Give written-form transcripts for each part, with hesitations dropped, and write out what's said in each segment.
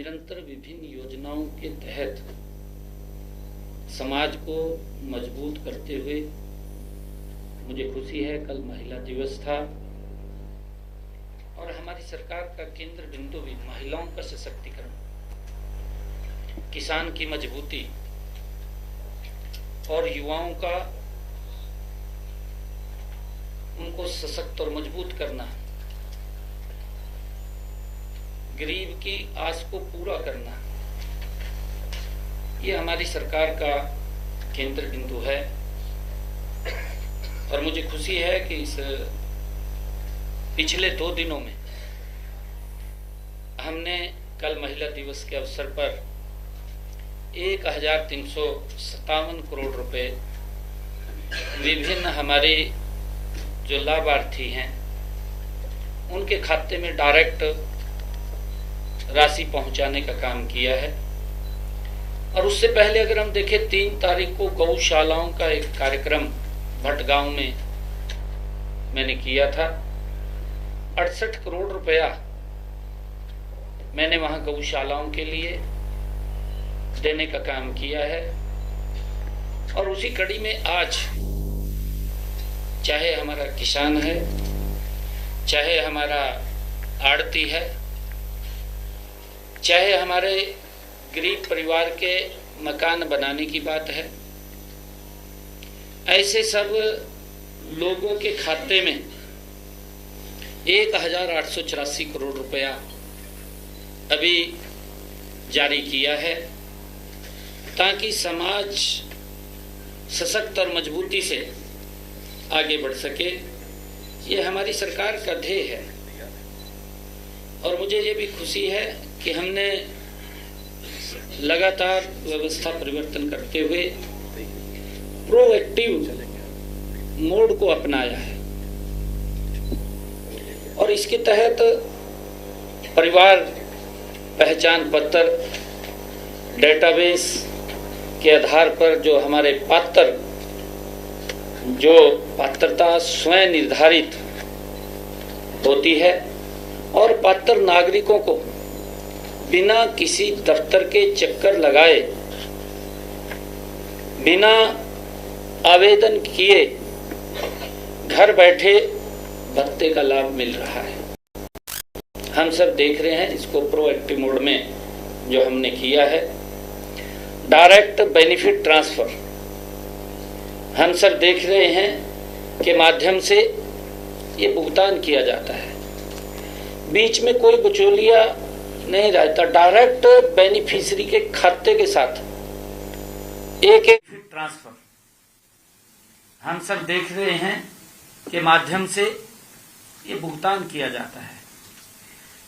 निरंतर विभिन्न योजनाओं के तहत समाज को मजबूत करते हुए मुझे खुशी है, कल महिला दिवस था और हमारी सरकार का केंद्र बिंदु भी महिलाओं का सशक्तिकरण, किसान की मजबूती और युवाओं का उनको सशक्त और मजबूत करना, गरीब की आस को पूरा करना, ये हमारी सरकार का केंद्र बिंदु है। और मुझे खुशी है कि इस पिछले 2 दिनों में हमने कल महिला दिवस के अवसर पर 1357 करोड़ रुपए विभिन्न हमारे जो लाभार्थी हैं उनके खाते में डायरेक्ट राशि पहुंचाने का काम किया है। और उससे पहले अगर हम देखें 3 तारीख को गौशालाओं का एक कार्यक्रम भटगांव में मैंने किया था। 68 करोड़ रुपया मैंने वहां गौशालाओं के लिए देने का काम किया है। और उसी कड़ी में आज चाहे हमारा किसान है, चाहे हमारा आड़ती है, चाहे हमारे गरीब परिवार के मकान बनाने की बात है, ऐसे सब लोगों के खाते में 1884 करोड़ रुपया अभी जारी किया है ताकि समाज सशक्त और मजबूती से आगे बढ़ सके। ये हमारी सरकार का ध्येय है। और मुझे ये भी खुशी है कि हमने लगातार व्यवस्था परिवर्तन करते हुए प्रोएक्टिव मोड को अपनाया है। और इसके तहत परिवार पहचान पत्र डेटाबेस के आधार पर जो हमारे पात्रता स्वयं निर्धारित होती है और पात्र नागरिकों को बिना किसी दफ्तर के चक्कर लगाए, बिना आवेदन किए घर बैठे भत्ते का लाभ मिल रहा है। हम सब देख रहे हैं इसको प्रोएक्टिव मोड में जो हमने किया है। डायरेक्ट बेनिफिट ट्रांसफर हम सब देख रहे हैं के माध्यम से ये भुगतान किया जाता है, बीच में कोई बिचौलिया नहीं रहता। डायरेक्ट बेनिफिशियरी के खाते के साथ एक ट्रांसफर हम सब देख रहे हैं के माध्यम से ये भुगतान किया जाता है,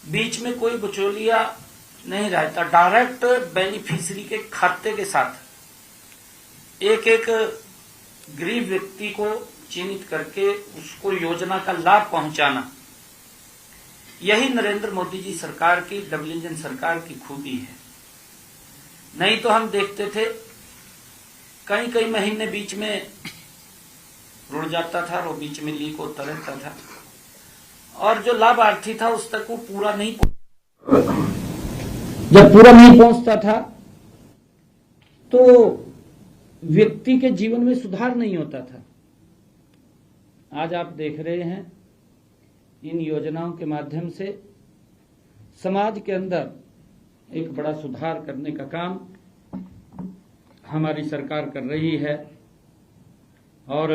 बीच में कोई बिचौलिया नहीं रहता। डायरेक्ट बेनिफिशियरी के खाते के साथ एक गरीब व्यक्ति को चिन्हित करके उसको योजना का लाभ पहुंचाना, यही नरेंद्र मोदी जी सरकार की, डबल इंजन सरकार की खूबी है। नहीं तो हम देखते थे कई महीने बीच में रुड़ जाता था, वो बीच में लीक होता रहता था और जो लाभार्थी था उस तक वो पूरा नहीं जब पूरा नहीं पहुंचता था तो व्यक्ति के जीवन में सुधार नहीं होता था। आज आप देख रहे हैं इन योजनाओं के माध्यम से समाज के अंदर एक बड़ा सुधार करने का काम हमारी सरकार कर रही है। और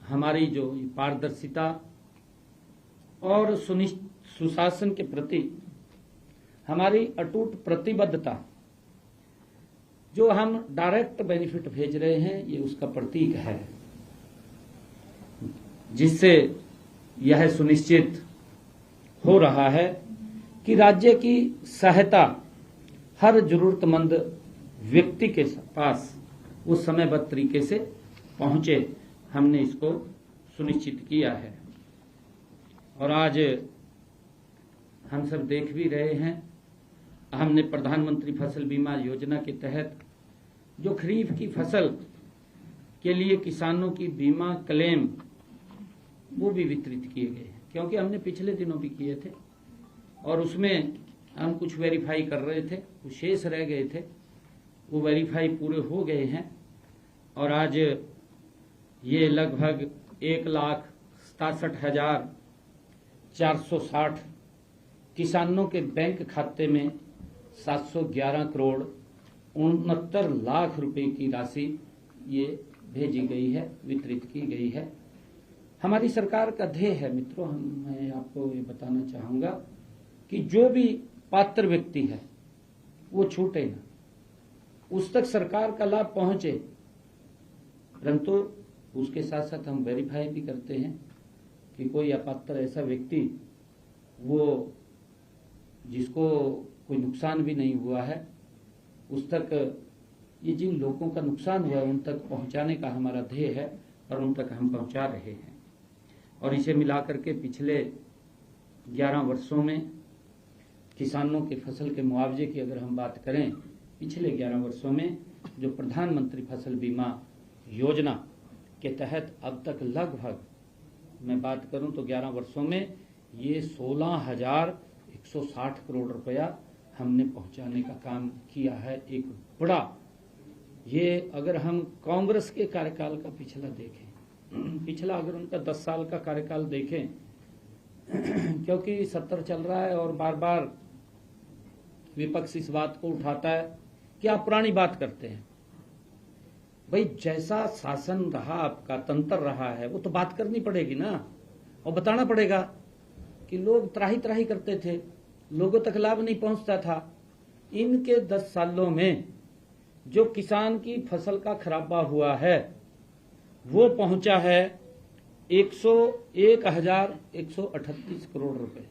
हमारी जो पारदर्शिता और सुशासन के प्रति हमारी अटूट प्रतिबद्धता, जो हम डायरेक्ट बेनिफिट भेज रहे हैं, ये उसका प्रतीक है, जिससे यह सुनिश्चित हो रहा है कि राज्य की सहायता हर जरूरतमंद व्यक्ति के पास वो समयबद्ध तरीके से पहुंचे। हमने इसको सुनिश्चित किया है। और आज हम सब देख भी रहे हैं, हमने प्रधानमंत्री फसल बीमा योजना के तहत जो खरीफ की फसल के लिए किसानों की बीमा क्लेम वो भी वितरित किए गए हैं, क्योंकि हमने पिछले दिनों भी किए थे और उसमें हम कुछ वेरीफाई कर रहे थे, कुछ शेष रह गए थे, वो वेरीफाई पूरे हो गए हैं और आज ये लगभग 1,67,460 किसानों के बैंक खाते में 711 करोड़ 69 लाख रुपए की राशि ये भेजी गई है, वितरित की गई है। हमारी सरकार का ध्येय है मित्रों, मैं आपको ये बताना चाहूंगा कि जो भी पात्र व्यक्ति है वो छूटे ना, उस तक सरकार का लाभ पहुंचे। परंतु उसके साथ साथ हम वेरीफाई भी करते हैं कि कोई अपात्र ऐसा व्यक्ति वो जिसको कोई नुकसान भी नहीं हुआ है, उस तक ये जिन लोगों का नुकसान हुआ है उन तक पहुंचाने का हमारा ध्येय है और उन तक हम पहुंचा रहे हैं। और इसे मिलाकर के पिछले 11 वर्षों में किसानों के फसल के मुआवजे की अगर हम बात करें, पिछले 11 वर्षों में जो प्रधानमंत्री फसल बीमा योजना के तहत अब तक लगभग मैं बात करूं तो 11 वर्षों में ये 16,160 करोड़ रुपया हमने पहुंचाने का काम किया है। एक बड़ा, ये अगर हम कांग्रेस के कार्यकाल का पिछला देखें, पिछला अगर उनका 10 साल का कार्यकाल देखें, क्योंकि 70 चल रहा है और बार बार विपक्ष इस बात को उठाता है कि आप पुरानी बात करते हैं। भाई जैसा शासन रहा, आपका तंत्र रहा है, वो तो बात करनी पड़ेगी ना, और बताना पड़ेगा कि लोग त्राही त्राही करते थे, लोगों तक लाभ नहीं पहुंचता था। इनके 10 सालों में जो किसान की फसल का खराबा हुआ है वो पहुंचा है 101,138 करोड़ रुपए।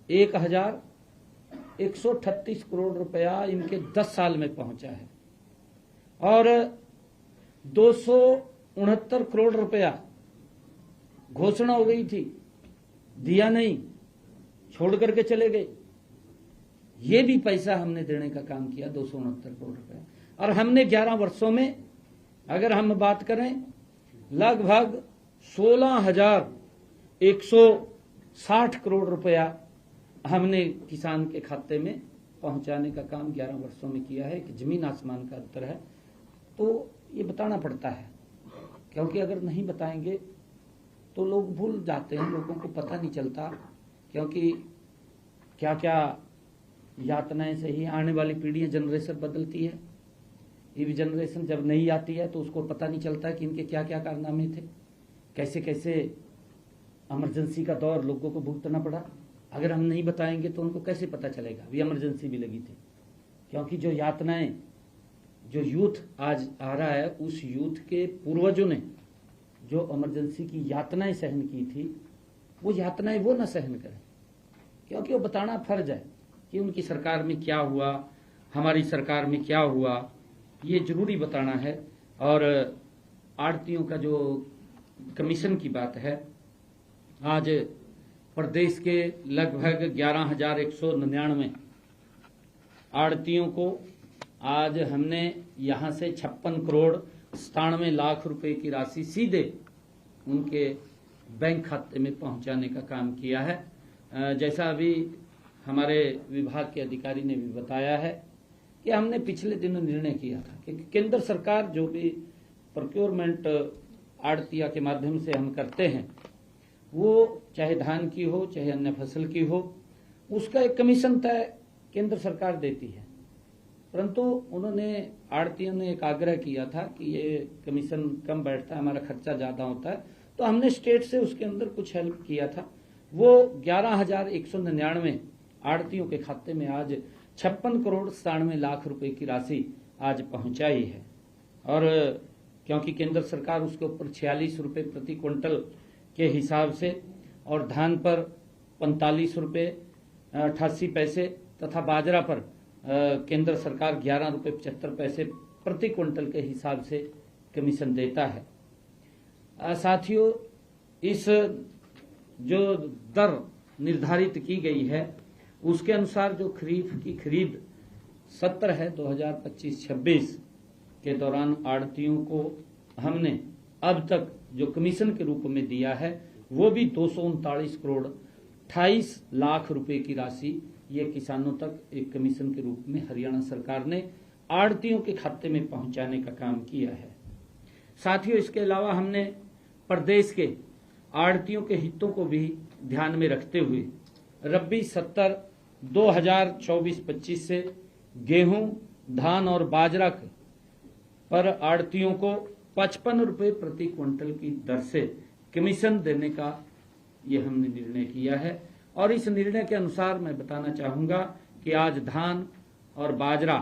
1,138 करोड़ रुपया इनके 10 साल में पहुंचा है और 269 करोड़ रुपया घोषणा हो गई थी, दिया नहीं, छोड़ करके चले गए। ये भी पैसा हमने देने का काम किया, 269 करोड़ रुपया। और हमने 11 वर्षों में अगर हम बात करें लगभग 16,160 करोड़ रुपया हमने किसान के खाते में पहुंचाने का काम 11 वर्षों में किया है। कि जमीन आसमान का अंतर है, तो ये बताना पड़ता है, क्योंकि अगर नहीं बताएंगे तो लोग भूल जाते हैं, लोगों को पता नहीं चलता, क्योंकि क्या क्या यातनाएं से ही आने वाली पीढ़ियां, जनरेशन बदलती है। ये भी जनरेशन जब नहीं आती है तो उसको पता नहीं चलता कि इनके क्या क्या कारनामे थे, कैसे कैसे इमरजेंसी का दौर लोगों को भुगतना पड़ा। अगर हम नहीं बताएंगे तो उनको कैसे पता चलेगा भी इमरजेंसी भी लगी थी। क्योंकि जो यातनाएं, जो यूथ आज आ रहा है, उस यूथ के पूर्वजों ने जो इमरजेंसी की यातनाएं सहन की थी, वो यातनाएं वो न सहन करें, क्योंकि वो बताना फर्ज है कि उनकी सरकार में क्या हुआ, हमारी सरकार में क्या हुआ, ये जरूरी बताना है। और आड़तियों का जो कमीशन की बात है, आज प्रदेश के लगभग 11,199 आड़तियों को आज हमने यहां से 56 करोड़ 97 लाख रुपए की राशि सीधे उनके बैंक खाते में पहुंचाने का काम किया है। जैसा अभी हमारे विभाग के अधिकारी ने भी बताया है कि हमने पिछले दिनों निर्णय किया था कि केंद्र सरकार जो भी प्रोक्योरमेंट आड़तिया के माध्यम से हम करते हैं, वो चाहे धान की हो चाहे अन्य फसल की हो, उसका एक कमीशन तय केंद्र सरकार देती है। परंतु उन्होंने, आड़तियों ने एक आग्रह किया था कि ये कमीशन कम बैठता है, हमारा खर्चा ज्यादा होता है, तो हमने स्टेट से उसके अंदर कुछ हेल्प किया था। वो 11,199 आड़तियों के खाते में आज 56 करोड़ 97 लाख रुपए की राशि आज पहुंचाई है। और क्योंकि केंद्र सरकार उसके ऊपर 46 रुपए प्रति क्विंटल के हिसाब से और धान पर 45 रुपए 88 पैसे तथा बाजरा पर केंद्र सरकार 11 रुपए 75 पैसे प्रति क्विंटल के हिसाब से कमीशन देता है। साथियों, इस जो दर निर्धारित की गई है उसके अनुसार जो खरीफ की खरीद सत्र है 2025-26 के दौरान आड़तियों को हमने अब तक जो कमीशन के रूप में दिया है वो भी 239 करोड़ 28 लाख रुपए की राशि ये किसानों तक एक कमीशन के रूप में हरियाणा सरकार ने आड़तियों के खाते में पहुंचाने का काम किया है। साथियों, इसके अलावा हमने प्रदेश के आड़तियों के हितों को भी ध्यान में रखते हुए रबी 70 2024-25 से गेहूं, धान और बाजरा पर आड़तियों को 55 रुपए प्रति क्विंटल की दर से कमीशन देने का ये हमने निर्णय किया है। और इस निर्णय के अनुसार मैं बताना चाहूंगा कि आज धान और बाजरा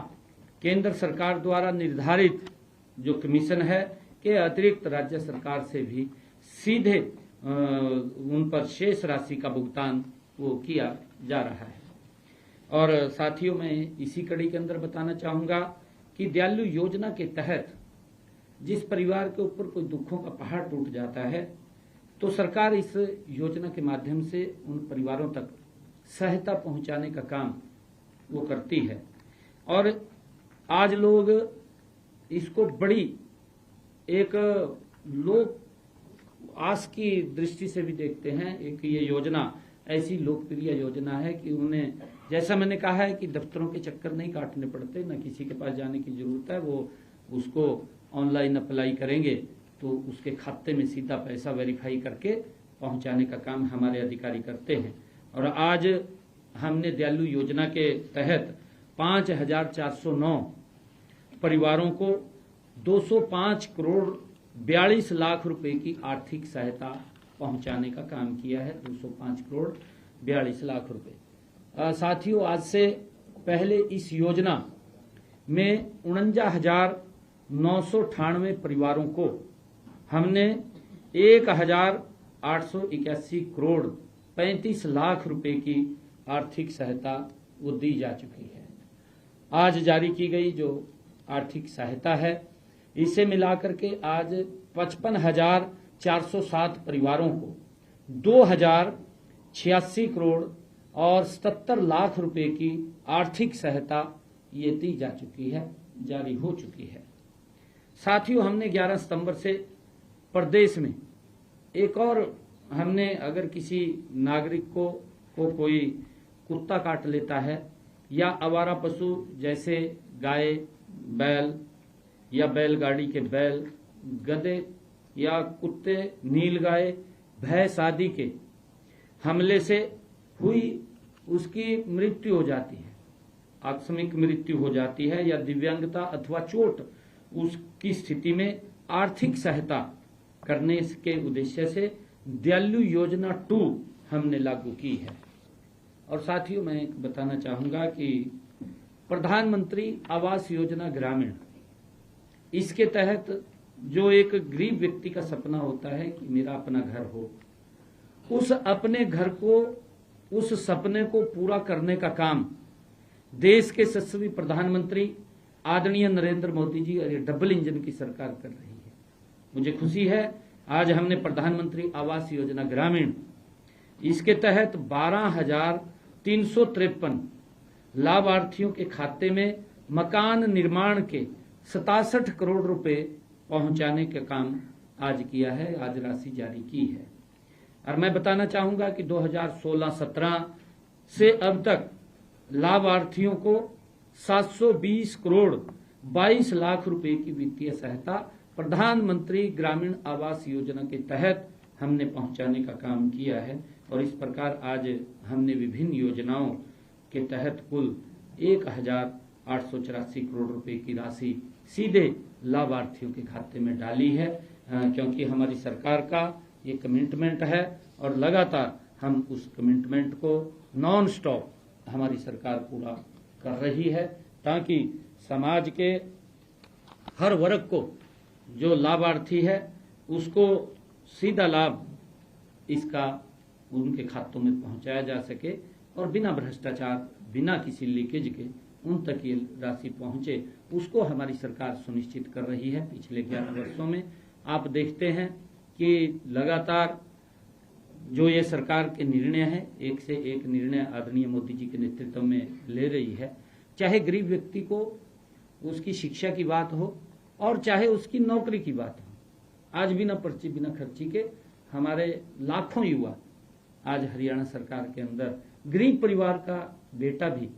केंद्र सरकार द्वारा निर्धारित जो कमीशन है के अतिरिक्त राज्य सरकार से भी सीधे उन पर शेष राशि का भुगतान वो किया जा रहा है। और साथियों, मैं इसी कड़ी के अंदर बताना चाहूंगा कि दयालु योजना के तहत जिस परिवार के ऊपर कोई दुखों का पहाड़ टूट जाता है तो सरकार इस योजना के माध्यम से उन परिवारों तक सहायता पहुंचाने का काम वो करती है। और आज लोग इसको बड़ी एक लोग आस की दृष्टि से भी देखते हैं। एक ये योजना ऐसी लोकप्रिय योजना है कि उन्हें, जैसा मैंने कहा है, कि दफ्तरों के चक्कर नहीं काटने पड़ते, न किसी के पास जाने की जरूरत है। वो उसको ऑनलाइन अप्लाई करेंगे तो उसके खाते में सीधा पैसा वेरीफाई करके पहुंचाने का काम हमारे अधिकारी करते हैं। और आज हमने दयालु योजना के तहत 5409 परिवारों को 205 करोड़ 42 लाख रुपए की आर्थिक सहायता पहुंचाने का काम किया है। 205 करोड़ 42 लाख रुपए। साथियों, आज से पहले इस योजना में 49,998 परिवारों को हमने 1,881 करोड़ 35 लाख रुपए की आर्थिक सहायता वो दी जा चुकी है। आज जारी की गई जो आर्थिक सहायता है, इसे मिलाकर के आज 55,407 परिवारों को 2,086 करोड़ और 77 लाख रुपए की आर्थिक सहायता ये दी जा चुकी है, जारी हो चुकी है। साथियों, हमने 11 सितंबर से प्रदेश में एक और हमने, अगर किसी नागरिक को कोई कुत्ता काट लेता है या आवारा पशु जैसे गाय, बैल या बैलगाड़ी के बैल, गधे या कुत्ते, नीलगाय, भैंस आदि के हमले से हुई उसकी मृत्यु हो जाती है, आकस्मिक मृत्यु हो जाती है या दिव्यांगता अथवा चोट, उसकी स्थिति में आर्थिक सहायता करने के उद्देश्य से दयालु योजना 2 हमने लागू की है। और साथियों, मैं बताना चाहूंगा कि प्रधानमंत्री आवास योजना ग्रामीण, इसके तहत जो एक गरीब व्यक्ति का सपना होता है कि मेरा अपना घर हो, उस अपने घर को, उस सपने को पूरा करने का काम देश के यशस्वी प्रधानमंत्री आदरणीय नरेंद्र मोदी जी और ये डबल इंजन की सरकार कर रही है। मुझे खुशी है, आज हमने प्रधानमंत्री आवास योजना ग्रामीण, इसके तहत 12,353 लाभार्थियों के खाते में मकान निर्माण के 67 करोड़ रुपए पहुंचाने का काम आज किया है, आज राशि जारी की है। और मैं बताना चाहूंगा कि 2016-17 से अब तक लाभार्थियों को 720 करोड़ 22 लाख रुपए की वित्तीय सहायता प्रधानमंत्री ग्रामीण आवास योजना के तहत हमने पहुंचाने का काम किया है। और इस प्रकार आज हमने विभिन्न योजनाओं के तहत कुल 1,884 करोड़ रुपए की राशि सीधे लाभार्थियों के खाते में डाली है, क्योंकि हमारी सरकार का ये कमिटमेंट है और लगातार हम उस कमिटमेंट को नॉन स्टॉप हमारी सरकार पूरा कर रही है, ताकि समाज के हर वर्ग को जो लाभार्थी है उसको सीधा लाभ इसका उनके खातों में पहुंचाया जा सके और बिना भ्रष्टाचार, बिना किसी लीकेज के उन तक ये राशि पहुंचे, उसको हमारी सरकार सुनिश्चित कर रही है। पिछले 11 वर्षों में आप देखते हैं कि लगातार जो ये सरकार के निर्णय है, एक से एक निर्णय आदरणीय मोदी जी के नेतृत्व में ले रही है। चाहे गरीब व्यक्ति को उसकी शिक्षा की बात हो और चाहे उसकी नौकरी की बात हो, आज बिना पर्ची, बिना खर्ची के हमारे लाखों युवा आज हरियाणा सरकार के अंदर गरीब परिवार का बेटा भी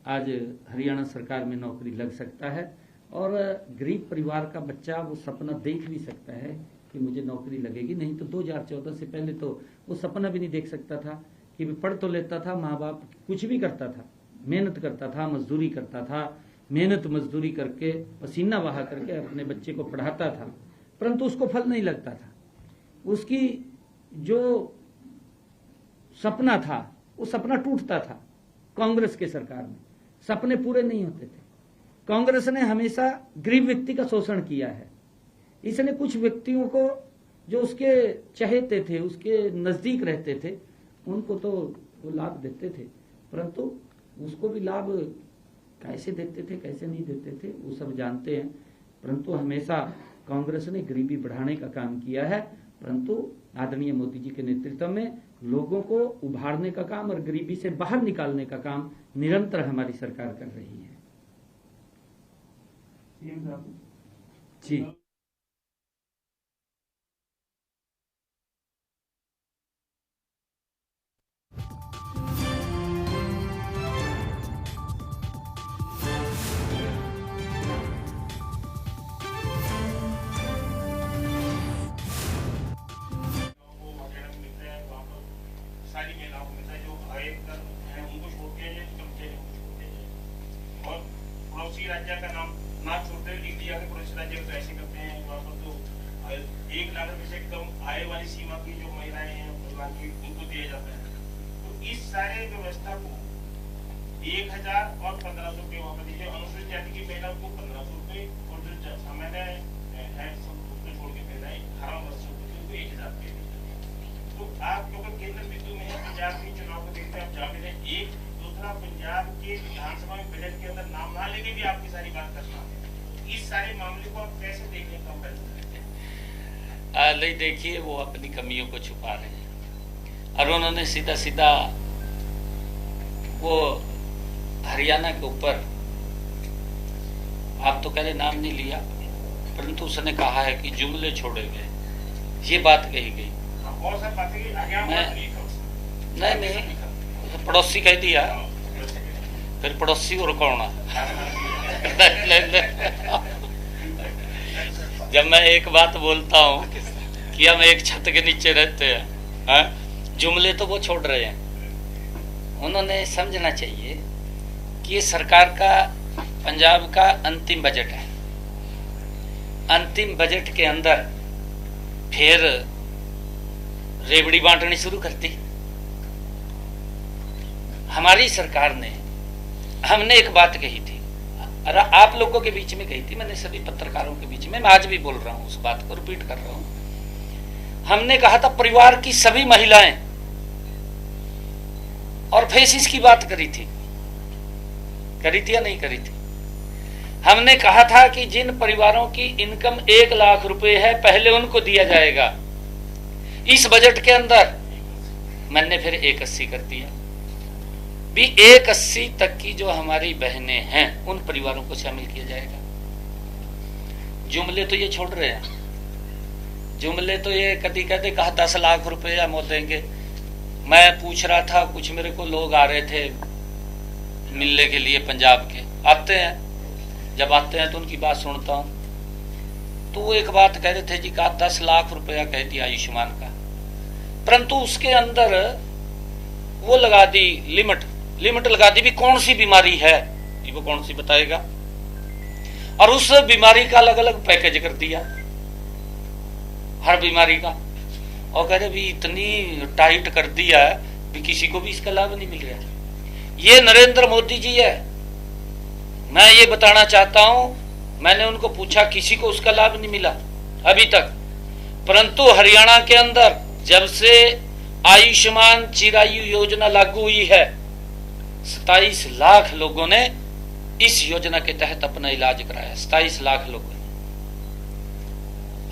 आज हरियाणा सरकार में नौकरी लग सकता है, और गरीब परिवार का बच्चा वो सपना देख भी सकता है कि मुझे नौकरी लगेगी। नहीं तो 2014 से पहले तो वो सपना भी नहीं देख सकता था कि भी पढ़ तो लेता था, माँ बाप कुछ भी करता था, मेहनत करता था, मजदूरी करता था, मेहनत मजदूरी करके पसीना बहा करके अपने बच्चे को पढ़ाता था, परंतु उसको फल नहीं लगता था। उसकी जो सपना था वो सपना टूटता था। कांग्रेस के सरकार में सपने पूरे नहीं होते थे। कांग्रेस ने हमेशा गरीब व्यक्ति का शोषण किया है। इसने कुछ व्यक्तियों को जो उसके चहेते थे, उसके नजदीक रहते थे, उनको तो वो लाभ देते थे, परंतु उसको भी लाभ कैसे देते थे कैसे नहीं देते थे वो सब जानते हैं। परंतु हमेशा कांग्रेस ने गरीबी बढ़ाने का काम किया है, परंतु आदरणीय मोदी जी के नेतृत्व में लोगों को उभारने का काम और गरीबी से बाहर निकालने का काम निरंतर हमारी सरकार कर रही है। जी सारी महिलाओं को मिलता है, जो आय कर है उनको छोड़ दिया जाए, कर्मचारी उनको छोड़ दिया जाए, और पड़ोसी राज्य का नाम ना छोड़ते हुए इंडिया के पड़ोसी राज्य तो ऐसे करते हैं। वहाँ पर तो 1 लाख रुपए से कम आय वाली सीमा की जो महिलाएं हैं परिवार की उनको दिया जाता है। तो इस सारे व्यवस्था को 1000 और 1500 रुपये वहाँ पर दीजिए। अनुसूचित जाति की महिलाओं को 1500 रुपये, और जो सामान्य है उसको छोड़ के महिलाएं 18 वर्ष से उनको 1000 रुपये। तो आप क्योंकि केंद्र बिंदु में है, पंजाब के चुनाव को देखते हैं, आप जामिल है। एक दूसरा पंजाब के विधानसभा में बजट के अंदर नाम ना लेके भी आपकी सारी बात करना है। इस सारे मामले को आप कैसे देखने का नहीं, देखिए वो अपनी कमियों को छुपा रहे हैं, और उन्होंने सीधा सीधा वो हरियाणा के ऊपर, आप तो कह रहे नाम नहीं लिया, परंतु उसने कहा है कि जुमले छोड़े गए, ये बात कही गई। नहीं, पड़ोसी कह दिया, फिर पड़ोसी और कौन जब मैं एक बात बोलता हूँ कि हम एक छत के नीचे रहते हैं, जुमले तो वो छोड़ रहे हैं। उन्होंने समझना चाहिए कि ये सरकार का, पंजाब का अंतिम बजट है। अंतिम बजट के अंदर फिर रेवड़ी बांटनी शुरू कर दी हमारी सरकार ने। हमने एक बात कही थी, और आप लोगों के बीच में कही थी, मैंने सभी पत्रकारों के बीच में, मैं आज भी बोल रहा हूं, उस बात को रिपीट कर रहा हूं। हमने कहा था परिवार की सभी महिलाएं, और फेसिस की बात करी थी या नहीं करी थी। हमने कहा था कि जिन परिवारों की इनकम 1 लाख रुपए है पहले उनको दिया जाएगा। इस बजट के अंदर मैंने फिर 180 कर दिया भी। 180 तक की जो हमारी बहनें हैं उन परिवारों को शामिल किया जाएगा। जुमले तो ये छोड़ रहे हैं, जुमले तो ये कभी कहते कहा 10 लाख रुपए हम देंगे। मैं पूछ रहा था, कुछ मेरे को लोग आ रहे थे मिलने के लिए, पंजाब के आते हैं, जब आते हैं तो उनकी बात सुनता हूं, तो वो एक बात कह रहे थे जी, कहा 10 लाख रुपया कह दिया आयुष्मान का, परंतु उसके अंदर वो लगा दी लिमिट लगा दी भी कौन सी बीमारी है, वो कौन सी बताएगा, और उस बीमारी का अलग अलग पैकेज कर दिया हर बीमारी का, और कह रहे भी इतनी टाइट कर दिया भी किसी को भी इसका लाभ नहीं मिल रहा। ये नरेंद्र मोदी जी है। मैं ये बताना चाहता हूं, मैंने उनको पूछा, किसी को उसका लाभ नहीं मिला अभी तक, परंतु हरियाणा के अंदर जब से आयुष्मान चिरायु योजना लागू हुई है, 27 लाख लोगों ने इस योजना के तहत अपना इलाज कराया। 27 लाख लोगों ने।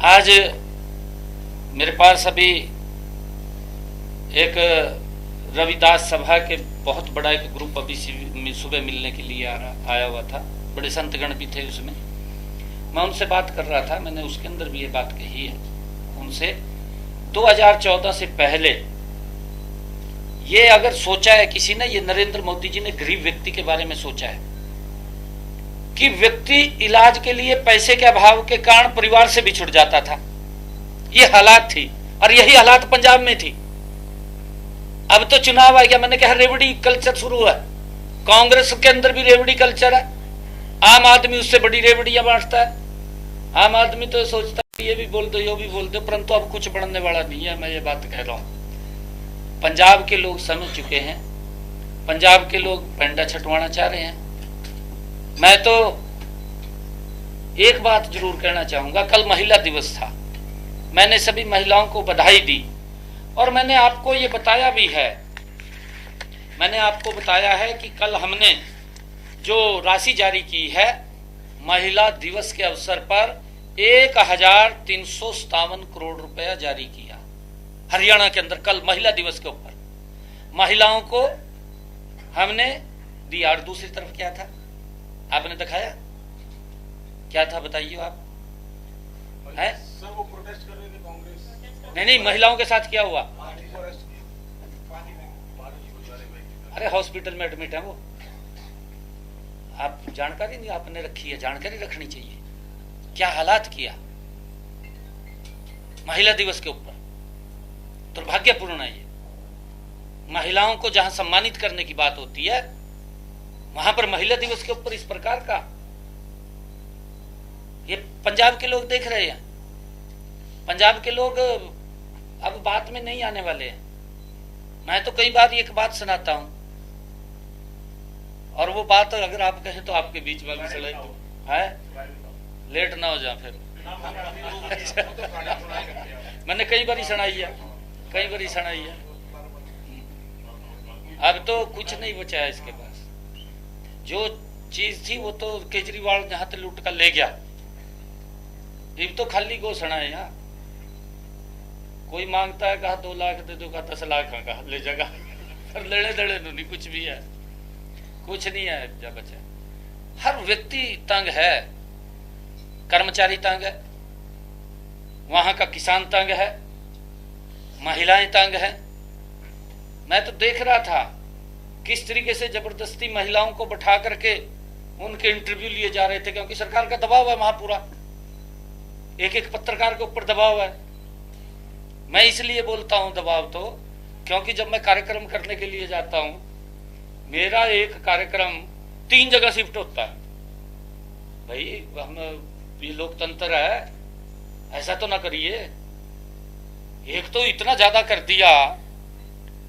आज मेरे पास अभी एक रविदास सभा के बहुत बड़ा एक ग्रुप अभी सुबह मिलने के लिए आया हुआ था, बड़े संतगण भी थे उसमें। मैं उनसे बात कर रहा था, मैंने उसके अंदर भी ये बात कही है उनसे। 2014 से पहले ये अगर सोचा है किसी ने, ये नरेंद्र मोदी जी ने गरीब व्यक्ति के बारे में सोचा है कि व्यक्ति इलाज के लिए पैसे के अभाव के कारण परिवार से बिछुड़ जाता था। ये हालात थी और यही हालात पंजाब में थी। अब तो चुनाव आ गया, मैंने कहा रेवड़ी कल्चर शुरू हुआ। कांग्रेस के अंदर भी रेवड़ी कल्चर है, आम आदमी उससे बड़ी रेवड़ियां बांटता है। आम आदमी तो सोचता है ये भी बोल दो ये भी बोल दो, परंतु अब कुछ बढ़ने वाला नहीं है। मैं ये बात कह रहा हूं, पंजाब के लोग समझ चुके हैं, पंजाब के लोग पेंडा छटवाना चाह रहे हैं। मैं तो एक बात जरूर कहना चाहूंगा, कल महिला दिवस था, मैंने सभी महिलाओं को बधाई दी और मैंने आपको ये बताया भी है, मैंने आपको बताया है कि कल हमने जो राशि जारी की है महिला दिवस के अवसर पर 1357 करोड़ रुपया जारी किया हरियाणा के अंदर। कल महिला दिवस के ऊपर महिलाओं को हमने दिया। और दूसरी तरफ क्या था आपने दिखाया, क्या था बताइए आप? है सर वो प्रोटेस्ट कर रहे थे कांग्रेस। नहीं, महिलाओं के साथ क्या हुआ? अरे हॉस्पिटल में एडमिट है वो। आप जानकारी नहीं आपने रखी है, जानकारी रखनी चाहिए। क्या हालात किया महिला दिवस के ऊपर, दुर्भाग्यपूर्ण है ये। महिलाओं को जहां सम्मानित करने की बात होती है वहां पर महिला दिवस के ऊपर इस प्रकार का, ये पंजाब के लोग देख रहे हैं। पंजाब के लोग अब बात में नहीं आने वाले हैं। मैं तो कई बार एक बात सुनाता हूं और वो बात अगर आप कहें तो आपके बीच में भी सुनाई दो, है लेट ना हो जाए फिर। मैंने कई बार सुनाई है, कई बार सुनाई है। अब तो कुछ नहीं बचा है इसके पास। जो चीज थी वो तो केजरीवाल जहां तक लूट कर ले गया, अब तो खाली घोषणा है। यहाँ कोई मांगता है कहा 2 लाख दे दो, कहा 10 लाख का ले जाएगा, पर लेने देने नहीं, कुछ भी है कुछ नहीं है जब बचा। हर व्यक्ति तंग है, कर्मचारी तंग है, वहां का किसान तंग है, महिलाएं तंग है। मैं तो देख रहा था किस तरीके से जबरदस्ती महिलाओं को बैठा करके उनके इंटरव्यू लिए जा रहे थे, क्योंकि सरकार का दबाव है वहां पूरा, एक एक पत्रकार के ऊपर दबाव है। मैं इसलिए बोलता हूं दबाव तो, क्योंकि जब मैं कार्यक्रम करने के लिए जाता हूं, मेरा एक कार्यक्रम 3 जगह शिफ्ट होता है। भाई हम ये लोकतंत्र है, ऐसा तो ना करिए। एक तो इतना ज्यादा कर दिया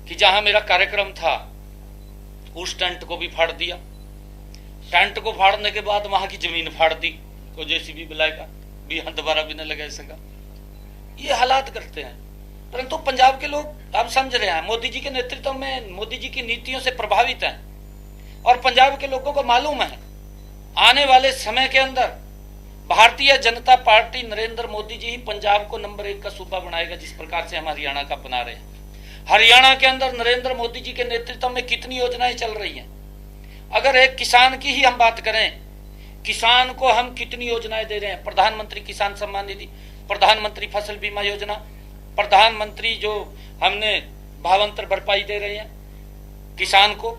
कि जहां मेरा कार्यक्रम था उस टेंट को भी फाड़ दिया। टेंट को फाड़ने के बाद वहां की जमीन फाड़ दी, को जेसीबी बुलाएगा भी दोबारा भी न लगा सका। ये हालात करते हैं, परंतु पंजाब के लोग आप समझ रहे हैं, मोदी जी के नेतृत्व में, मोदी जी की नीतियों से प्रभावित हैं और पंजाब के लोगों को मालूम है आने वाले समय के अंदर भारतीय जनता पार्टी नरेंद्र मोदी जी ही पंजाब को नंबर 1 का सूबा बनाएगा, जिस प्रकार से हम हरियाणा का बना रहे हैं। हरियाणा के अंदर नरेंद्र मोदी जी के नेतृत्व में कितनी योजनाएं चल रही हैं। अगर एक किसान की ही हम बात करें, किसान को हम कितनी योजनाएं दे रहे हैं। प्रधानमंत्री किसान सम्मान निधि, प्रधानमंत्री फसल बीमा योजना, प्रधानमंत्री जो हमने भावांतर भरपाई दे रहे हैं किसान को,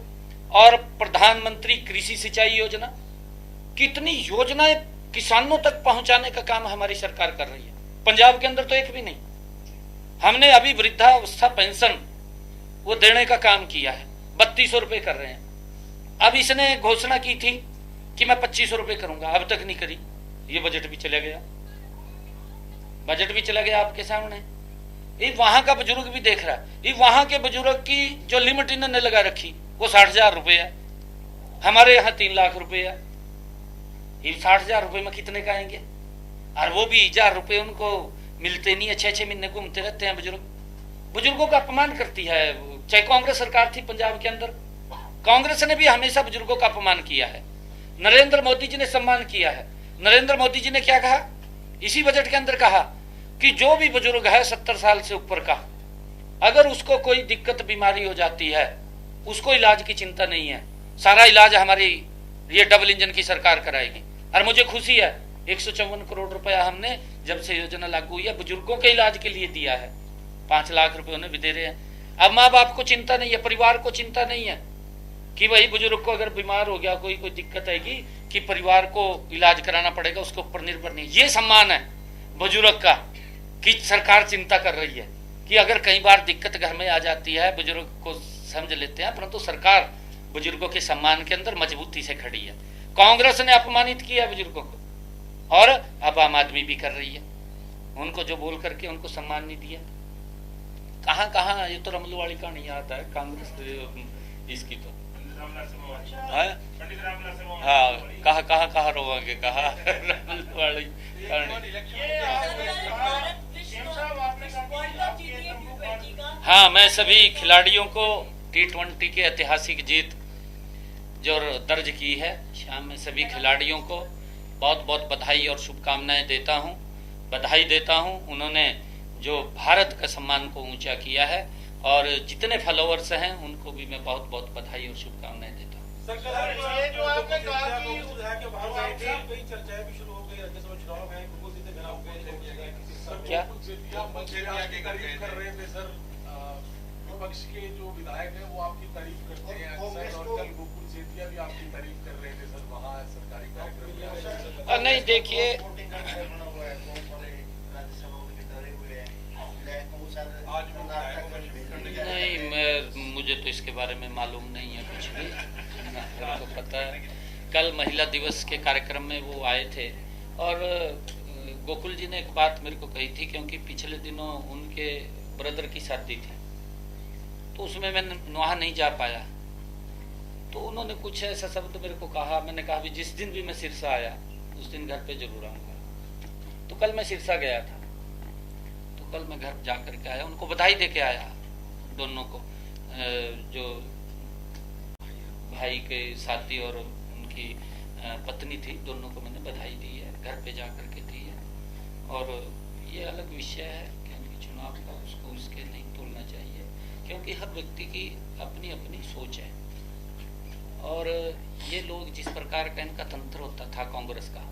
और प्रधानमंत्री कृषि सिंचाई योजना। कितनी योजनाएं किसानों तक पहुंचाने का काम हमारी सरकार कर रही है। पंजाब के अंदर तो एक भी नहीं। हमने अभी वृद्धावस्था पेंशन वो देने का काम किया है, 3200 रुपए कर रहे हैं। अब इसने घोषणा की थी कि मैं 2500 रुपए करूंगा, अब तक नहीं करी। ये बजट भी चला गया, बजट भी चला गया आपके सामने। ये वहां का बुजुर्ग भी देख रहा है। ये वहां के बुजुर्ग की जो लिमिट इन्होंने लगा रखी वो 60,000 रुपए है, हमारे यहाँ 3 लाख रुपए है। ये 60,000 रुपए में कितने का आएंगे? और वो भी 1,000 रुपए उनको मिलते नहीं है, 6-6 महीने घूमते रहते हैं बुजुर्ग। बुजुर्गों का अपमान करती है। चाहे कांग्रेस सरकार थी पंजाब के अंदर, कांग्रेस ने भी हमेशा बुजुर्गों का अपमान किया है। नरेंद्र मोदी जी ने सम्मान किया है। नरेंद्र मोदी जी ने क्या कहा इसी बजट के अंदर? कहा कि जो भी बुजुर्ग है 70 साल से ऊपर का, अगर उसको कोई दिक्कत बीमारी हो जाती है, उसको इलाज की चिंता नहीं है, सारा इलाज हमारी ये डबल इंजन की सरकार कराएगी। और मुझे खुशी है 154 करोड़ रुपया हमने जब से योजना लागू हुई है बुजुर्गों के इलाज के लिए दिया है। 5 लाख रुपए उन्हें भी दे रहे हैं। अब माँ बाप को चिंता नहीं है, परिवार को चिंता नहीं है कि भाई बुजुर्ग को अगर बीमार हो गया, कोई दिक्कत आएगी कि परिवार को इलाज कराना पड़ेगा, उसके ऊपर निर्भर नहीं। ये सम्मान है बुजुर्ग का कि सरकार चिंता कर रही है कि अगर कई बार दिक्कत घर में आ जाती है, बुजुर्ग को समझ लेते हैं, परंतु सरकार बुजुर्गों के सम्मान के अंदर मजबूती से खड़ी है। कांग्रेस ने अपमानित किया बुजुर्गों को और अब आम आदमी भी कर रही है, उनको जो बोल करके उनको सम्मान नहीं दिया। कहाँ कहाँ, ये तो रमलू वाली कहानी याद है कांग्रेस इसकी तो, हाँ कहाँ रोवांगे, कहा रमलू वाली कहानी। हाँ, मैं सभी खिलाड़ियों को T20 के ऐतिहासिक जीत जो दर्ज की है, शाम में सभी खिलाड़ियों को बहुत बहुत बधाई और शुभकामनाएं देता हूं, बधाई देता हूं। उन्होंने जो भारत का सम्मान को ऊंचा किया है और जितने फॉलोअर्स हैं उनको भी मैं बहुत बहुत बधाई और शुभकामनाएं देता हूं। ये जो आपने कहा कि चर्चाएं भी शुरू हो गई, राज्यसभा चुनाव है, क्या कर रहे थे सर, विपक्ष के जो विधायक हैं वो आपकी तारीफ करते हैं सर, और कल गोकुल सेठिया भी आपकी तारीफ कर रहे थे सर वहाँ सरकारी कार्यक्रम। नहीं देखिए, नहीं मुझे तो इसके बारे में मालूम नहीं है कुछ भी, मेरे को पता है कल महिला दिवस के कार्यक्रम में वो आए थे और गोकुल जी ने एक बात मेरे को कही थी, क्योंकि पिछले दिनों उनके ब्रदर की शादी थी तो उसमें मैं वहां नहीं जा पाया, तो उन्होंने कुछ ऐसा शब्द मेरे को कहा। मैंने कहा भी जिस दिन भी मैं सिरसा आया उस दिन घर पे जरूर आऊंगा। तो कल मैं सिरसा गया था, तो कल मैं घर जा करके आया, उनको बधाई दे के आया, दोनों को, जो भाई के साथी और उनकी पत्नी थी, दोनों को मैंने बधाई दी है, घर पे जा करके दी है। और ये अलग विषय है क्योंकि चुनाव का उसको उसके नहीं तोड़ना चाहिए, क्योंकि हर व्यक्ति की अपनी अपनी सोच है। और ये लोग जिस प्रकार का इनका तंत्र होता था कांग्रेस का,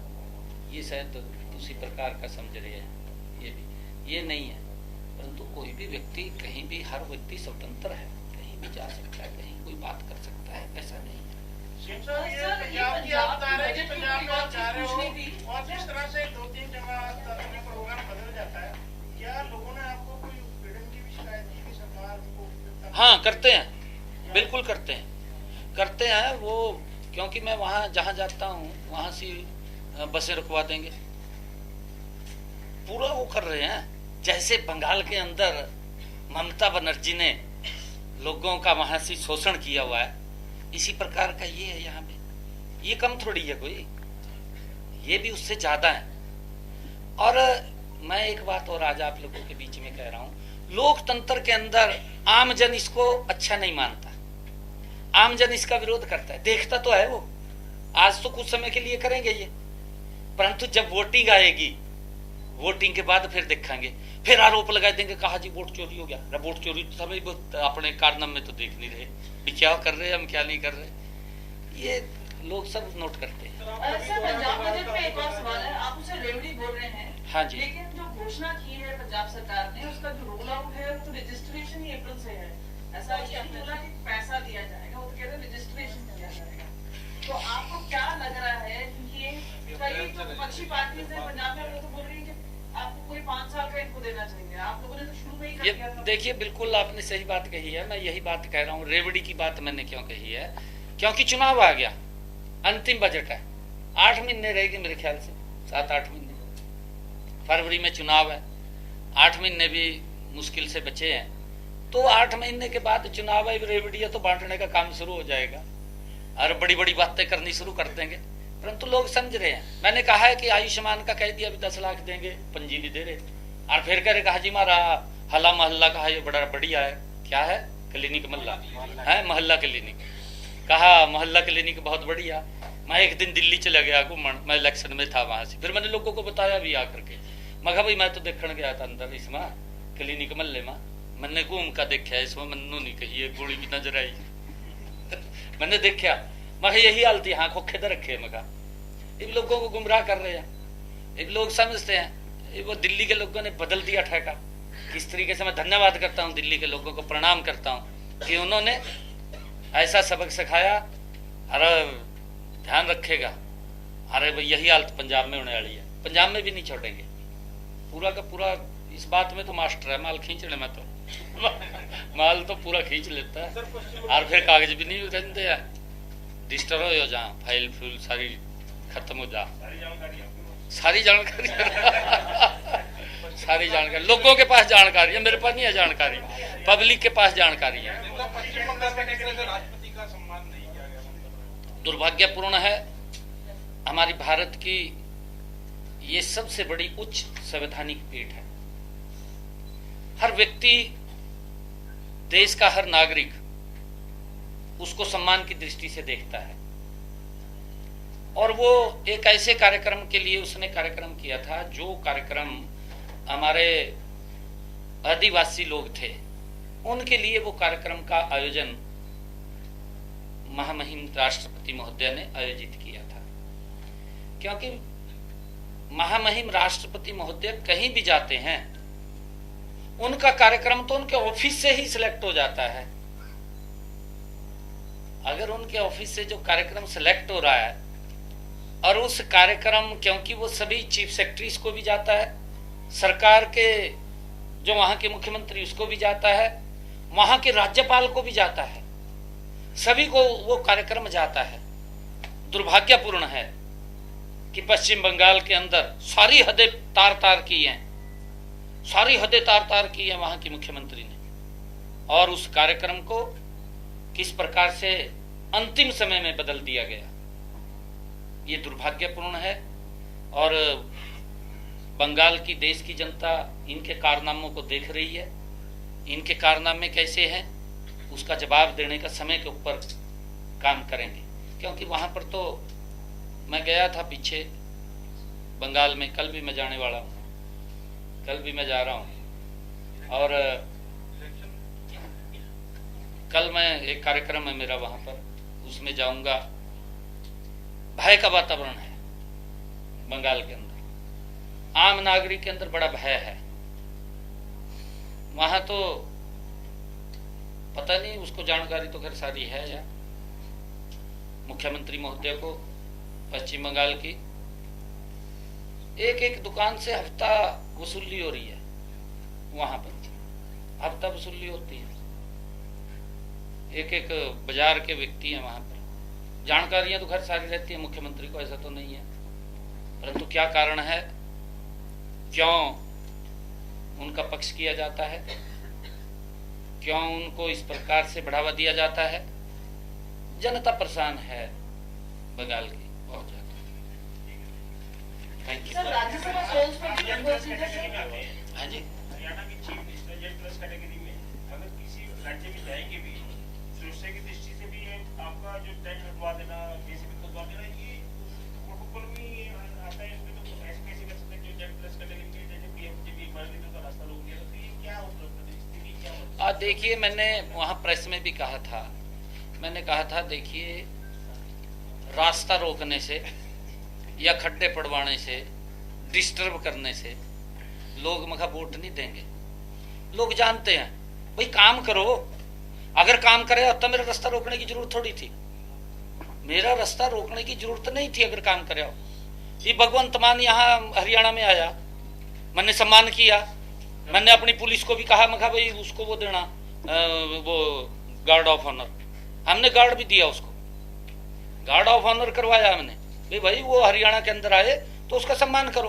ये शायद उसी प्रकार का समझ रहे हैं, ये नहीं है। परंतु कोई भी व्यक्ति कहीं भी, हर व्यक्ति स्वतंत्र है, कहीं भी जा सकता है, कहीं कोई बात कर सकता है, ऐसा नहीं है। पंजाब की आप बता रहे हैं, पंजाब में आप जा रहे हो और जिस तरह से 2-3 जगह प्रोग्राम बदल जाता है, क्या लोगों ने आपको कोई उत्पीड़न की भी शिकायत की कि सरकार को? हाँ करते हैं, बिल्कुल करते हैं वो, क्योंकि मैं वहाँ जहाँ जाता हूँ वहाँ से बसें रुकवा देंगे, पूरा वो कर रहे हैं। जैसे बंगाल के अंदर ममता बनर्जी ने लोगों का वहां से शोषण किया हुआ है, इसी प्रकार का ये है यहाँ पे। ये कम थोड़ी है कोई, ये भी उससे ज्यादा है। और मैं एक बात और आज आप लोगों के बीच में कह रहा हूँ, लोकतंत्र के अंदर आमजन इसको अच्छा नहीं मानता, आमजन इसका विरोध करता है। देखता तो है वो, आज तो कुछ समय के लिए करेंगे ये, परंतु जब वोटिंग आएगी, वोटिंग के बाद फिर देखेंगे, फिर आरोप लगा देंगे, कहा जी वोट चोरी हो गया। वोट चोरी तो सभी अपने कारनामे में तो देख नहीं रहे भी क्या कर रहे हैं हम, क्या नहीं कर रहे, ये लोग सब नोट करते हैं। पंजाब बजट पे एक और सवाल है, आप उसे रेवड़ी बोल रहे हैं, हाँ जी, लेकिन जो घोषणा की है पंजाब सरकार ने, उसका जो रोल आउट है तो रजिस्ट्रेशन ही अप्रैल से है। ऐसा नहीं बोला कि पैसा दिया जाएगा, वो तो कह रहे हैं रजिस्ट्रेशन किया जाएगा। तो आपको क्या लग रहा है, क्योंकि ये कई जो विपक्षी पार्टी से पंजाब में तो बोल रही है कि आपको कोई 5 साल का इनको देना चाहिए, आप लोगों ने तो शुरू में ही कर दिया था। देखिए बिल्कुल आपने सही बात कही है, मैं यही बात कह रहा हूँ। रेवड़ी की बात मैंने क्यों कही है, क्योंकि चुनाव आ गया, अंतिम बजट है, 8 महीने रहेगी मेरे ख्याल से, 7-8 महीने, फरवरी में चुनाव है, 8 महीने भी मुश्किल से बचे हैं। तो 8 महीने के बाद चुनाव है, रेवड़ियां तो बांटने का काम शुरू हो जाएगा और बड़ी बड़ी बातें करनी शुरू कर देंगे। परंतु लोग समझ रहे हैं, मैंने कहा है कि आयुष्मान का कह दिया 10 लाख देंगे, पंजी नहीं दे रहे, और फिर कह रहे कहा जी मारा हला मोहल्ला का ये बड़ा बढ़िया है, क्या है क्लिनिक, मोहल्ला है, मोहल्ला क्लिनिक, कहा मोहल्ला क्लिनिक बहुत बढ़िया। मैं एक दिन दिल्ली चला गया घूमन, मैं इलेक्शन में था वहां से, फिर मैंने लोगों को बताया भी आकर के, मैं कहा भाई मैं तो देखने गया था अंदर इसमें क्लिनिक मोहल्ले में, मैंने घूम का देखा इसमें, मन्नू नहीं कही है, गोली भी नजर आई मैंने देखा, मैं यही हालत यहाँ खोखे दे रखे, मैं कहा इन लोगों को गुमराह कर रहे हैं, इन लोग समझते हैं वो दिल्ली के लोगों ने बदल दिया ठेका, इस तरीके से मैं धन्यवाद करता हूँ, दिल्ली के लोगों को प्रणाम करता हूँ कि उन्होंने ऐसा सबक सिखाया। अरे ध्यान रखेगा, अरे भाई यही हालत पंजाब में होने वाली है, पंजाब में भी नहीं छोड़ेंगे। पूरा का पूरा इस बात में तो मास्टर है, माल खींचने में तो माल तो पूरा खींच लेता है, और फिर कागज भी नहीं रहते हैं, डिस्टर्ब हो जा, फाइल फूल सारी खत्म हो जा, सारी जानकारी सारी जानकारी लोगों के पास जानकारी है, मेरे पास नहीं है जानकारी, पब्लिक के पास जानकारी है। दुर्भाग्यपूर्ण है, हमारी भारत की ये सबसे बड़ी उच्च संवैधानिक पीठ है। हर व्यक्ति, देश का हर नागरिक उसको सम्मान की दृष्टि से देखता है, और वो एक ऐसे कार्यक्रम के लिए उसने कार्यक्रम किया था जो कार्यक्रम हमारे आदिवासी लोग थे, उनके लिए वो कार्यक्रम का आयोजन महामहिम राष्ट्रपति महोदय ने आयोजित किया था। क्योंकि महामहिम राष्ट्रपति महोदय कहीं भी जाते हैं, उनका कार्यक्रम तो उनके ऑफिस से ही सिलेक्ट हो जाता है। अगर उनके ऑफिस से जो कार्यक्रम सिलेक्ट हो रहा है, और उस कार्यक्रम, क्योंकि वो सभी चीफ सेक्रेटरीज को भी जाता है, सरकार के जो वहां के मुख्यमंत्री उसको भी जाता है, वहां के राज्यपाल को भी जाता है, सभी को वो कार्यक्रम जाता है। दुर्भाग्यपूर्ण है कि पश्चिम बंगाल के अंदर सारी हदें तार तार की हैं, सारी हदें तार तार की हैं वहां की मुख्यमंत्री ने, और उस कार्यक्रम को किस प्रकार से अंतिम समय में बदल दिया गया, ये दुर्भाग्यपूर्ण है। और बंगाल की देश की जनता इनके कारनामों को देख रही है, इनके कारनामे कैसे हैं उसका जवाब देने का समय के ऊपर काम करेंगे। क्योंकि वहां पर तो मैं गया था पीछे बंगाल में, कल भी मैं जाने वाला हूँ, कल भी मैं जा रहा हूँ, और कल मैं एक कार्यक्रम है मेरा वहां पर, उसमें जाऊंगा। भय का वातावरण है बंगाल के अंदर, आम नागरिक के अंदर बड़ा भय है। वहां तो पता नहीं, उसको जानकारी तो खैर सारी है, या मुख्यमंत्री महोदय को पश्चिम बंगाल की एक एक दुकान से हफ्ता वसूली हो रही है, वहां पर हफ्ता वसूली होती है, एक एक बाजार के व्यक्ति हैं वहां पर। जानकारियां तो खैर सारी रहती है मुख्यमंत्री को, ऐसा तो नहीं है, परंतु क्या कारण है, क्यों उनका पक्ष किया जाता है, क्यों उनको इस प्रकार से बढ़ावा दिया जाता है। जनता परेशान है बंगाल की बहुत ज्यादा। Thank you. राज्यसभा सोल्स पर भी हाँ जी, हरियाणा की chief minister Z plus category में अगर किसी राज्य में जाएंगे भी, सुरक्षा की दृष्टि से भी आपका जो टैक्स हटवा देना, जेसीबी खुदवा देना, ये प्रोटोकॉल में आता है। इसमें तो ऐसे कैसे कर सकते हैं जो जेड प्लस कैटेगरी के जैसे पीएमजीबी मार्ग का रास्ता रोक दिया, तो ये क्या होता है, स्थिति क्या होती है? देखिए, मैंने वहां प्रेस में भी कहा था, मैंने कहा था देखिए, रास्ता रोकने से या खड्डे पड़वाने से, डिस्टर्ब करने से लोग मखा वोट नहीं देंगे। लोग जानते हैं भाई काम करो, अगर काम करे तो मेरा रास्ता रोकने की जरूरत थोड़ी थी, मेरा रास्ता रोकने की जरूरत नहीं थी अगर काम करे। ये भगवंत मान यहाँ हरियाणा में आया, मैंने सम्मान किया, मैंने अपनी पुलिस को भी कहा, मैं कहा भाई उसको वो देना, वो गार्ड ऑफ ऑनर, हमने गार्ड भी दिया उसको, गार्ड ऑफ ऑनर करवाया हमने, भाई वो हरियाणा के अंदर आए तो उसका सम्मान करो,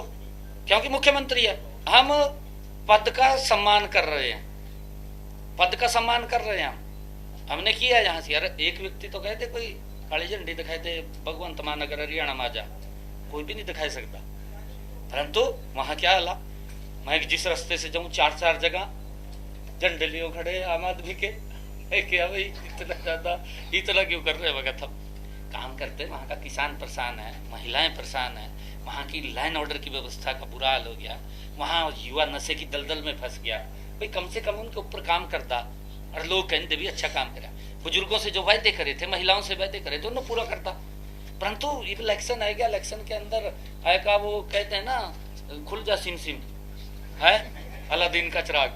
क्योंकि मुख्यमंत्री है। हम पद का सम्मान कर रहे हैं, पद का सम्मान कर रहे हैं, हमने किया यहाँ से। यार एक व्यक्ति तो कहते कोई काली झंडी दिखाई दे भगवंत मान अगर हरियाणा में आ जा, कोई भी नहीं दिखाई सकता, परंतु वहां क्या हाल, मैं जिस रास्ते से जाऊं 4-4 जगह झंडे लियो खड़े आम आदमी के, क्या भाई इतना ज्यादा इतना क्यों कर रहे वक्त हम काम करते। वहां का किसान परेशान है, महिलाएं परेशान है, वहां की लाइन ऑर्डर की व्यवस्था का बुरा हाल हो गया, वहां युवा नशे की दलदल में फंस गया। भाई कम से कम उनके ऊपर काम करता, और लोग कहते भी अच्छा काम करा, बुजुर्गों से जो वायदे करे थे, महिलाओं से वायदे करे थे, उन्हें पूरा करता। परंतु इलेक्शन आएगा, इलेक्शन के अंदर आएगा, वो कहते हैं ना खुल जा सिम सिम है अलादीन का चिराग,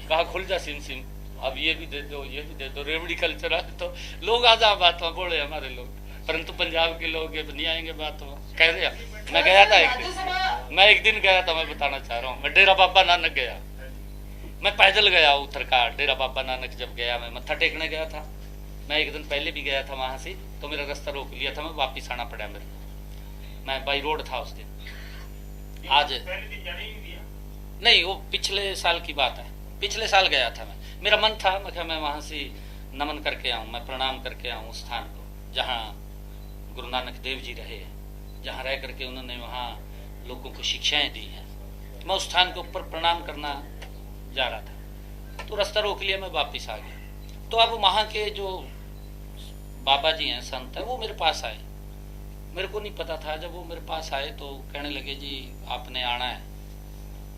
कहा खुल जा सिम सिम, अब ये भी दे दो, ये भी दे दो, रेवड़ी कल्चर है तो लोग आ जा बात में बोले हमारे लोग, परंतु पंजाब के लोग ये नहीं आएंगे बात में। कह रहे मैं गया था एक दिन गया था, मैं बताना चाह रहा हूँ, मैं डेरा बाबा नानक गया, मैं पैदल गया उत्तरकाशी। डेरा बाबा नानक जब गया, मैं मत्था टेकने गया था, मैं एक दिन पहले भी गया था वहां से, तो मेरा रास्ता रोक लिया था, मैं वापिस आना पड़ा मेरे को, मैं बाई रोड था उस दिन। आज नहीं, वो पिछले साल की बात है, पिछले साल गया था मैं, मेरा मन था मैं वहां से नमन करके आऊं, मैं प्रणाम करके आऊं उस स्थान को जहां गुरु नानक देव जी रहे हैं, जहां रह करके उन्होंने वहां लोगों को शिक्षाएं दी हैं। मैं उस स्थान के ऊपर प्रणाम करना जा रहा था, तो रास्ता रोक लिया, मैं वापिस आ गया। तो अब वहां के जो बाबा जी हैं, संत है, वो मेरे पास आए, मेरे को नहीं पता था। जब वो मेरे पास आए तो कहने लगे जी आपने आना है,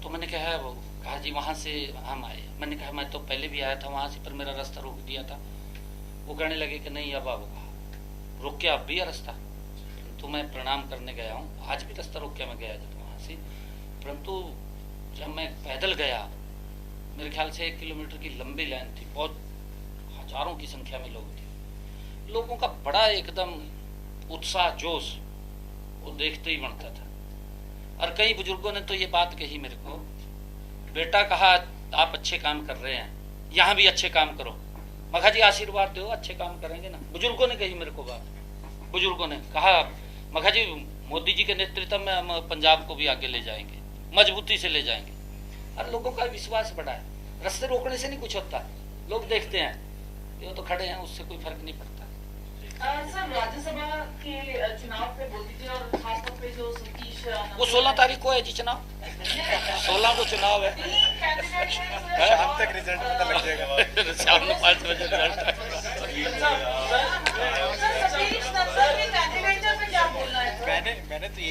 तो मैंने कहा जी वहां से हम आए। मैंने कहा मैं तो पहले भी आया था वहां से, पर मेरा रास्ता रोक दिया था। वो कहने लगे कि नहीं अब आओगा, रोक के अब भी है रास्ता, तो मैं प्रणाम करने गया हूँ, आज भी रास्ता रोक के मैं गया जब वहां से, परंतु जब मैं पैदल गया, मेरे ख्याल से 1 किलोमीटर की लंबी लाइन थी, बहुत हजारों की संख्या में लोग थे, लोगों का बड़ा एकदम उत्साह जोश वो देखते ही बनता था। और कई बुजुर्गों ने तो ये बात कही मेरे को, बेटा कहा आप अच्छे काम कर रहे हैं, यहाँ भी अच्छे काम करो। मखा जी आशीर्वाद दो, अच्छे काम करेंगे ना। बुजुर्गों ने कही मेरे को बात, बुजुर्गों ने कहा मखा जी मोदी जी के नेतृत्व में हम पंजाब को भी आगे ले जाएंगे, मजबूती से ले जाएंगे। और लोगों का विश्वास बढ़ा है, रास्ते रोकने से नहीं कुछ होता, लोग देखते हैं ये तो खड़े हैं, उससे कोई फर्क नहीं पड़ता। सर राज्यसभा के चुनाव पे मोदी जी और खासतौर पे जो सतीश, वो 16 तारीख को है जी चुनाव, 16 को चुनाव है, शाम तक रिजल्ट पता लग जाएगा, शाम में 5 बजे रिजल्ट।